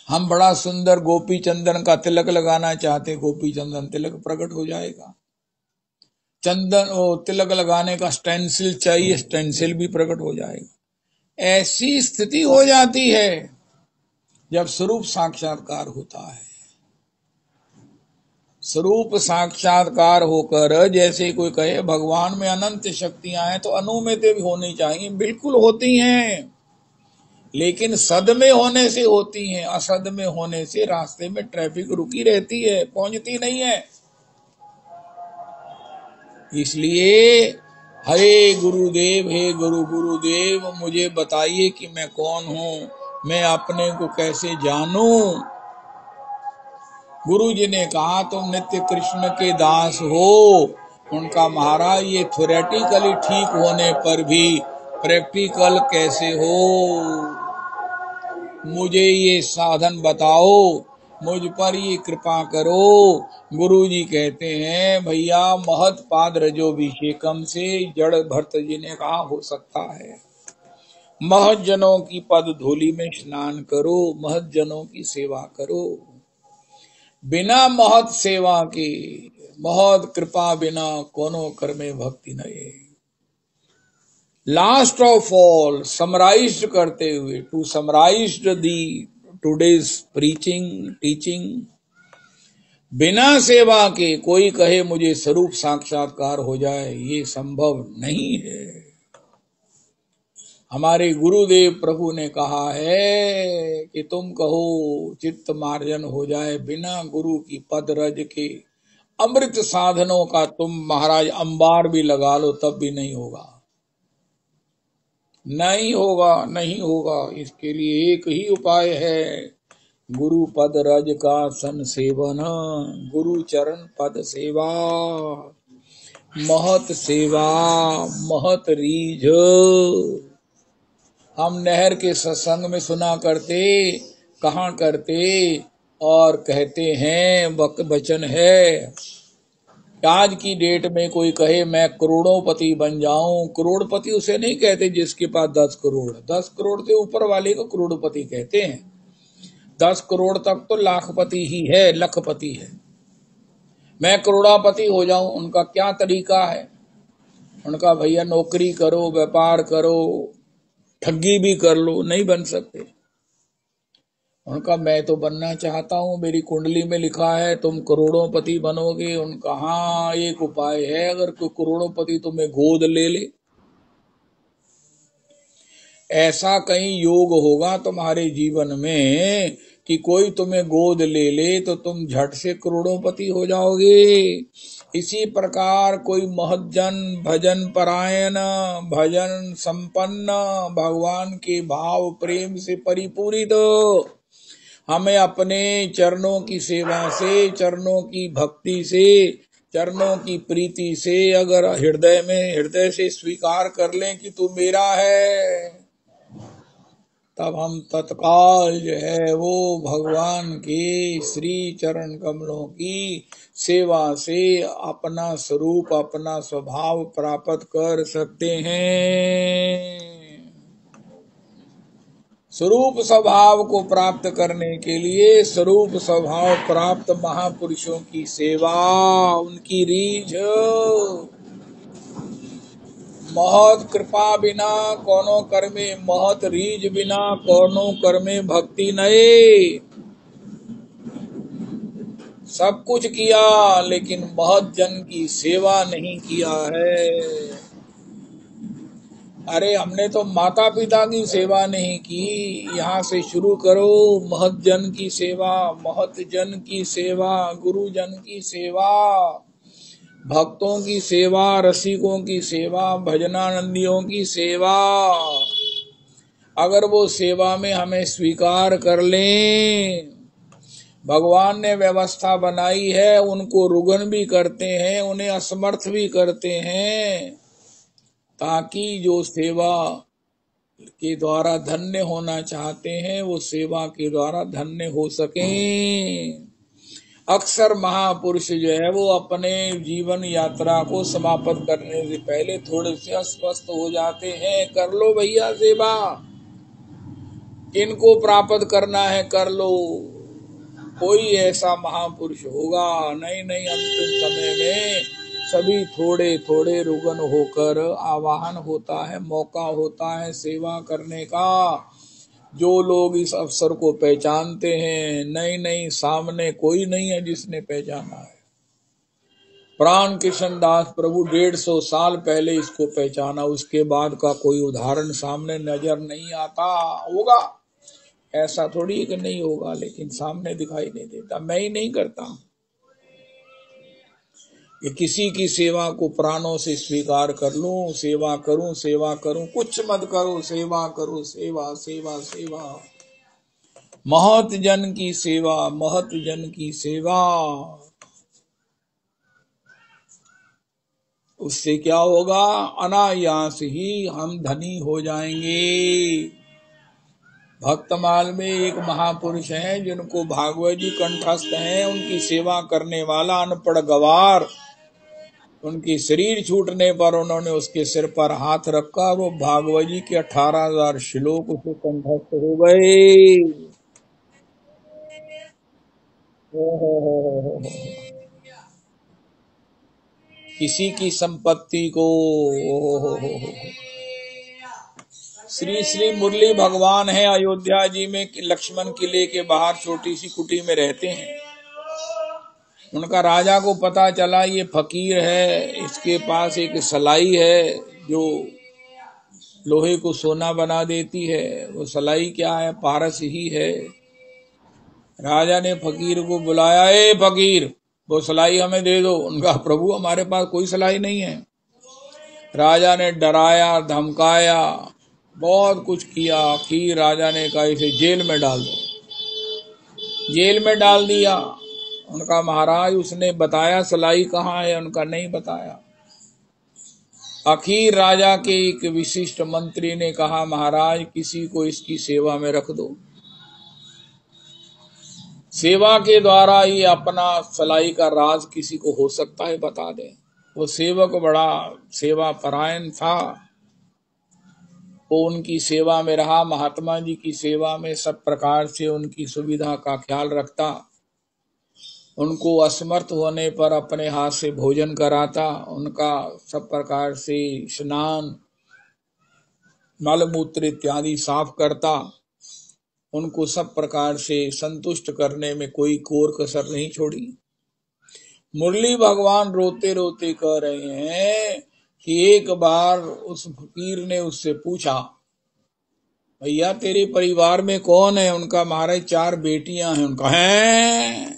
हम बड़ा सुंदर गोपी चंदन का तिलक लगाना चाहते हैं, गोपी चंदन तिलक प्रकट हो जाएगा। चंदन तिलक लगाने का स्टेंसिल चाहिए, स्टेंसिल भी प्रकट हो जाएगा। ऐसी स्थिति हो जाती है जब स्वरूप साक्षात्कार होता है। स्वरूप साक्षात्कार होकर, जैसे कोई कहे भगवान में अनंत शक्तियां हैं तो अनु में तो भी होनी चाहिए, बिल्कुल होती हैं, लेकिन सद में होने से होती हैं, असद में होने से रास्ते में ट्रैफिक रुकी रहती है, पहुंचती नहीं है। इसलिए हे गुरुदेव, हे गुरुदेव, मुझे बताइए कि मैं कौन हूं, मैं अपने को कैसे जानूं। गुरु जी ने कहा, तुम नित्य कृष्ण के दास हो। उनका महाराज, ये थ्योरेटिकली ठीक होने पर भी प्रैक्टिकल कैसे हो? मुझे ये साधन बताओ, मुझ पर ये कृपा करो। गुरु जी कहते हैं, भैया महत पाद रजोभिषेकम से जड़ भरत जी ने कहा हो सकता है। महत जनों की पद धूलि में स्नान करो, महत जनों की सेवा करो। बिना महत सेवा के, महत कृपा बिना कोनो कर्मे भक्ति नये। लास्ट ऑफ ऑल, समराइज करते हुए, to summarise the today's preaching teaching, बिना सेवा के कोई कहे मुझे स्वरूप साक्षात्कार हो जाए, ये संभव नहीं है। हमारे गुरुदेव प्रभु ने कहा है कि तुम कहो चित्त मार्जन हो जाए, बिना गुरु की पद रज के अमृत साधनों का तुम महाराज अंबार भी लगा लो तब भी नहीं होगा, नहीं होगा, नहीं होगा। इसके लिए एक ही उपाय है, गुरु पद रज का सन सेवन, गुरु चरण पद सेवा, महत सेवा, महत रीझ। हम नहर के सत्संग में सुना करते, कहाँ करते और कहते हैं, वचन है। आज की डेट में कोई कहे मैं करोड़ोंपति बन जाऊं, करोड़पति उसे नहीं कहते जिसके पास 10 करोड़, 10 करोड़ से ऊपर वाले को करोड़पति कहते हैं। 10 करोड़ तक तो लाखपति ही है, लखपति है। मैं करोड़ापति हो जाऊं, उनका क्या तरीका है? उनका भैया नौकरी करो, व्यापार करो, ठगी भी कर लो, नहीं बन सकते। उनका मैं तो बनना चाहता हूँ, मेरी कुंडली में लिखा है तुम करोड़ोंपति बनोगे। उनका हाँ एक उपाय है, अगर कोई करोड़ोंपति तुम्हें गोद ले ले, ऐसा कहीं योग होगा तुम्हारे जीवन में कि कोई तुम्हें गोद ले ले तो तुम झट से करोड़ोंपति हो जाओगे। इसी प्रकार कोई महज्जन भजन परायण, भजन संपन्न, भगवान के भाव प्रेम से परिपूरित हमें अपने चरणों की सेवा से, चरणों की भक्ति से, चरणों की प्रीति से अगर हृदय से स्वीकार कर लें कि तू मेरा है, तब हम तत्काल जो है वो भगवान के श्री चरण कमलों की सेवा से अपना स्वरूप, अपना स्वभाव प्राप्त कर सकते हैं। स्वरूप स्वभाव को प्राप्त करने के लिए स्वरूप स्वभाव प्राप्त महापुरुषों की सेवा, उनकी रीझ, महत कृपा बिना कोनो कर्मे, महत रीझ बिना कोनो कर्मे भक्ति नये। सब कुछ किया लेकिन महत जन की सेवा नहीं किया है। अरे हमने तो माता पिता की सेवा नहीं की, यहाँ से शुरू करो। महत जन की सेवा, महत जन की सेवा, गुरु जन की सेवा, भक्तों की सेवा, रसिकों की सेवा, भजनानंदियों की सेवा। अगर वो सेवा में हमें स्वीकार कर लें, भगवान ने व्यवस्था बनाई है, उनको रुगन भी करते हैं, उन्हें असमर्थ भी करते हैं, ताकि जो सेवा के द्वारा धन्य होना चाहते हैं वो सेवा के द्वारा धन्य हो सकें। अक्सर महापुरुष जो है वो अपने जीवन यात्रा को समाप्त करने से पहले थोड़े से अस्वस्थ हो जाते हैं। कर लो भैया सेवा, किनको प्राप्त करना है कर लो। कोई ऐसा महापुरुष होगा नहीं, अंतिम समय में सभी थोड़े थोड़े रुगन होकर आवाहन होता है, मौका होता है सेवा करने का। जो लोग इस अवसर को पहचानते हैं, नहीं सामने कोई नहीं है जिसने पहचाना है। प्राण कृष्ण दास प्रभु 150 साल पहले इसको पहचाना, उसके बाद का कोई उदाहरण सामने नजर नहीं आता। होगा ऐसा थोड़ी कि नहीं होगा, लेकिन सामने दिखाई नहीं देता। मैं ही नहीं करता कि किसी की सेवा को प्राणों से स्वीकार कर लूं, सेवा करूं, कुछ मत करो, सेवा करो, सेवा सेवा सेवा, महत जन की सेवा, महत जन की सेवा। उससे क्या होगा? अनायास ही हम धनी हो जाएंगे। भक्तमाल में एक महापुरुष हैं जिनको भागवत जी कंठस्थ हैं, उनकी सेवा करने वाला अनपढ़ गवार, उनकी शरीर छूटने पर उन्होंने उसके सिर पर हाथ रखा, वो भागवत जी के 18,000 श्लोक उसे कंठस्थ हो गए। किसी की संपत्ति को श्री श्री मुरली भगवान है अयोध्या जी में, लक्ष्मण किले के बाहर छोटी सी कुटी में रहते हैं। उनका राजा को पता चला ये फकीर है, इसके पास एक सलाई है जो लोहे को सोना बना देती है। वो सलाई क्या है? पारस ही है। राजा ने फकीर को बुलाया, ए फकीर वो सलाई हमें दे दो। उनका प्रभु हमारे पास कोई सलाई नहीं है। राजा ने डराया, धमकाया, बहुत कुछ किया। आखिर राजा ने कहा इसे जेल में डाल दो। जेल में डाल दिया। उनका महाराज उसने बताया सलाई कहाँ है? उनका नहीं बताया। आखिर राजा के एक विशिष्ट मंत्री ने कहा महाराज किसी को इसकी सेवा में रख दो, सेवा के द्वारा ये अपना सलाई का राज किसी को हो सकता है बता दे। वो सेवक बड़ा सेवा परायण था, वो उनकी सेवा में रहा, महात्मा जी की सेवा में सब प्रकार से उनकी सुविधा का ख्याल रखता। उनको असमर्थ होने पर अपने हाथ से भोजन कराता, उनका सब प्रकार से स्नान, मलमूत्र इत्यादि साफ करता, उनको सब प्रकार से संतुष्ट करने में कोई कोर कसर नहीं छोड़ी। मुरली भगवान रोते रोते कह रहे हैं कि एक बार उस फकीर ने उससे पूछा, भैया तेरे परिवार में कौन है? उनका महाराज 4 बेटियां हैं। उनका है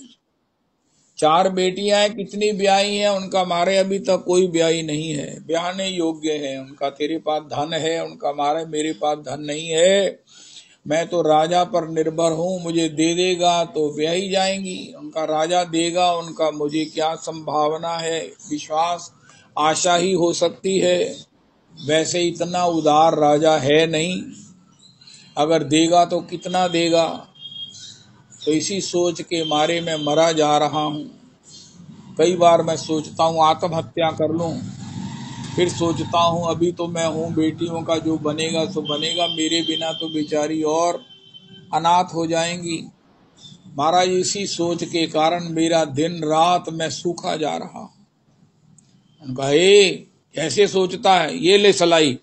4 बेटियां हैं, कितनी ब्याही हैं? उनका महाराज अभी तक कोई ब्याही नहीं है, ब्याहने योग्य है। उनका तेरे पास धन है? उनका महाराज मेरे पास धन नहीं है, मैं तो राजा पर निर्भर हूँ, मुझे दे देगा तो ब्याही जाएंगी। उनका राजा देगा, उनका मुझे क्या संभावना है, विश्वास आशा ही हो सकती है। वैसे इतना उदार राजा है नहीं, अगर देगा तो कितना देगा। तो इसी सोच के मारे मैं मरा जा रहा हूँ। कई बार मैं सोचता हूँ आत्महत्या कर लूं, फिर सोचता हूँ अभी तो मैं हूँ, बेटियों का जो बनेगा सो बनेगा, मेरे बिना तो बेचारी और अनाथ हो जाएंगी। महाराज इसी सोच के कारण मेरा दिन रात मैं सूखा जा रहा हूँ। उनका कैसे सोचता है? ये ले सलाई,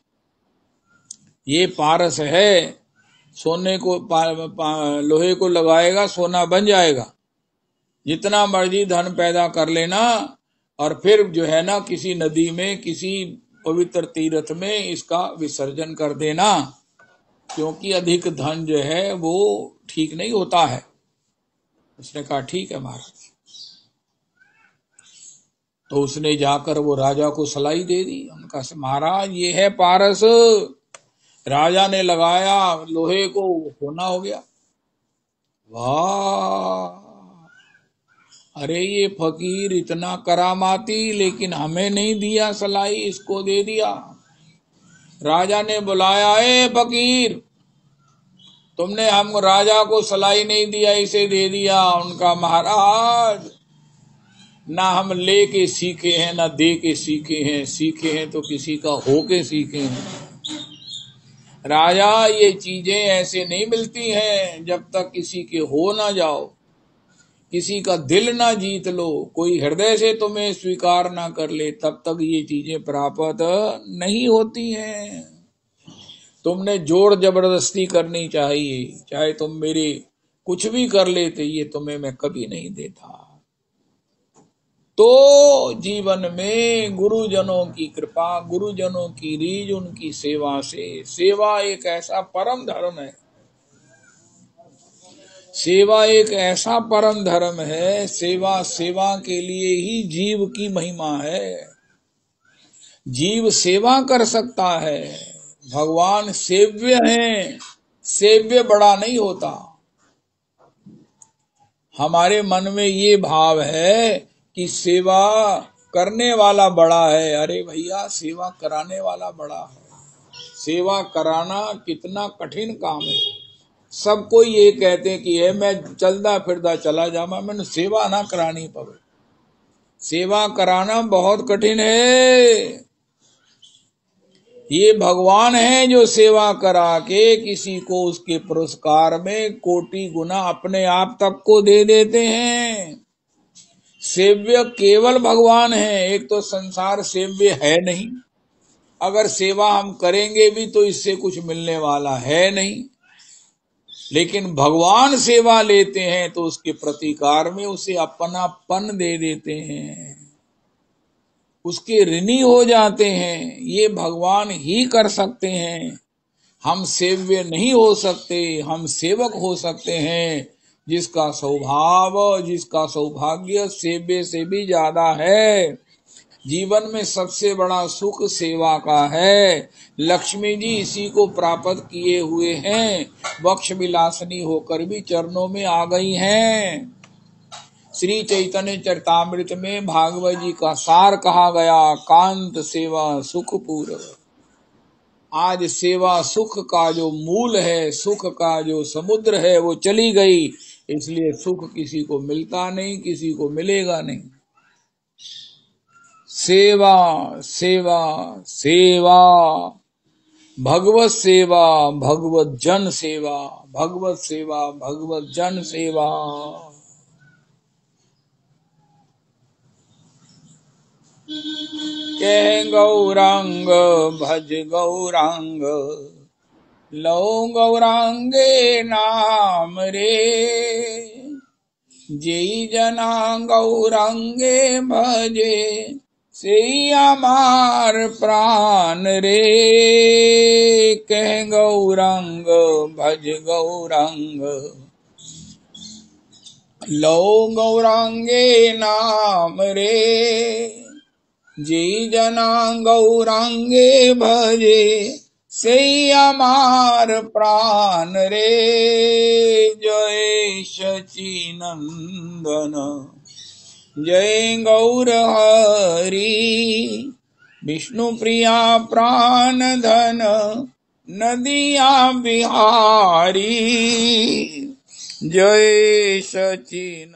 ये पारस है, सोने को लोहे को लगाएगा सोना बन जाएगा, जितना मर्जी धन पैदा कर लेना और फिर जो है ना किसी नदी में, किसी पवित्र तीर्थ में इसका विसर्जन कर देना, क्योंकि अधिक धन जो है वो ठीक नहीं होता है। उसने कहा ठीक है महाराज। तो उसने जाकर वो राजा को सलाई दे दी। उनका महाराज ये है पारस, राजा ने लगाया लोहे को, सोना हो गया। वाह, अरे ये फकीर इतना करामाती, लेकिन हमें नहीं दिया सलाई, इसको दे दिया। राजा ने बुलाया, ए फकीर, तुमने हम राजा को सलाई नहीं दिया, इसे दे दिया। उनका महाराज ना हम ले के सीखे हैं ना दे के सीखे हैं, सीखे हैं तो किसी का हो के सीखे हैं। राजा ये चीजें ऐसे नहीं मिलती हैं, जब तक किसी के हो ना जाओ, किसी का दिल ना जीत लो, कोई हृदय से तुम्हें स्वीकार ना कर ले, तब तक ये चीजें प्राप्त नहीं होती हैं। तुमने जोर जबरदस्ती करनी चाहिए, चाहे तुम मेरे कुछ भी कर लेते, ये तुम्हें मैं कभी नहीं देता। तो जीवन में गुरुजनों की कृपा, गुरुजनों की रीझ, उनकी सेवा से, सेवा एक ऐसा परम धर्म है, सेवा एक ऐसा परम धर्म है, सेवा सेवा के लिए ही जीव की महिमा है। जीव सेवा कर सकता है, भगवान सेव्य हैं, सेव्य बड़ा नहीं होता। हमारे मन में ये भाव है कि सेवा करने वाला बड़ा है। अरे भैया, सेवा कराने वाला बड़ा है। सेवा कराना कितना कठिन काम है। सबको ये कहते कि है मैं चलता फिरता चला जावा, मैंने सेवा ना करानी पवे। सेवा कराना बहुत कठिन है। ये भगवान है जो सेवा करा के किसी को उसके पुरस्कार में कोटि गुना अपने आप तक को दे देते हैं। सेव्य केवल भगवान है, एक तो संसार सेव्य है नहीं। अगर सेवा हम करेंगे भी तो इससे कुछ मिलने वाला है नहीं, लेकिन भगवान सेवा लेते हैं तो उसके प्रतिकार में उसे अपनापन दे देते हैं, उसके ऋणी हो जाते हैं। ये भगवान ही कर सकते हैं। हम सेव्य नहीं हो सकते, हम सेवक हो सकते हैं। जिसका स्वभाव, जिसका सौभाग्य सेव्य से भी ज्यादा है। जीवन में सबसे बड़ा सुख सेवा का है। लक्ष्मी जी इसी को प्राप्त किए हुए हैं, वक्ष विलासनी होकर भी चरणों में आ गई हैं। श्री चैतन्य चरितामृत में भागवत जी का सार कहा गया, कांत सेवा सुख पूर्व। आज सेवा सुख का जो मूल है, सुख का जो समुद्र है, वो चली गई। इसलिए सुख किसी को मिलता नहीं, किसी को मिलेगा नहीं। सेवा सेवा सेवा, भगवत सेवा भगवत जन सेवा, भगवत सेवा भगवत जन सेवा। कह गौरांग भज गौरांग, लो गौरांगे नाम रे। जेई जना गौरांगे भजे, से अमार प्राण रे। कह गौरांग भज गौरांग, लो गौरांगे नाम रे। जी जना गौरांगे भजे, से अमार प्राण रे। जय सचिनंदन जय गौर हरि, विष्णु प्रिया प्राण धन नदिया बिहारी। जय सचिन।